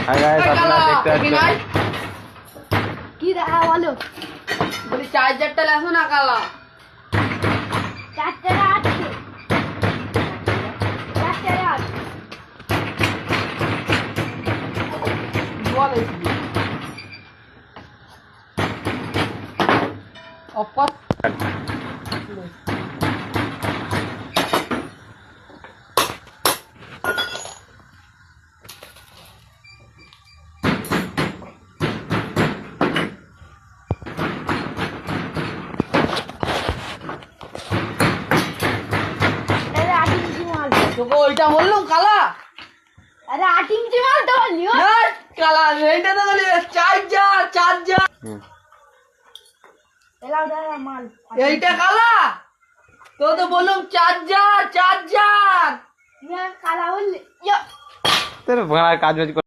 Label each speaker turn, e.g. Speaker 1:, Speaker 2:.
Speaker 1: Hi guys, আপনারা দেখতে পাচ্ছেন
Speaker 2: কি দেখা বলো?
Speaker 3: বলি চার্জারটা লেখো না কালা।
Speaker 2: চারটে আছে, চারটে আছে।
Speaker 3: বলে অপর
Speaker 2: আরে 8 ইঞ্চি মাল,
Speaker 3: তোকে ওইটা বললাম কালা।
Speaker 2: আরে 8 ইঞ্চি মাল তো বলিও।
Speaker 3: না কালা এইটা তো বলি চার্জার।
Speaker 2: এলাও দাদা মাল,
Speaker 3: এইটা কালা। তো বললাম চার্জার।
Speaker 2: কালা বললি ইয়া।
Speaker 1: তোর ভাড়া কাজ বাজ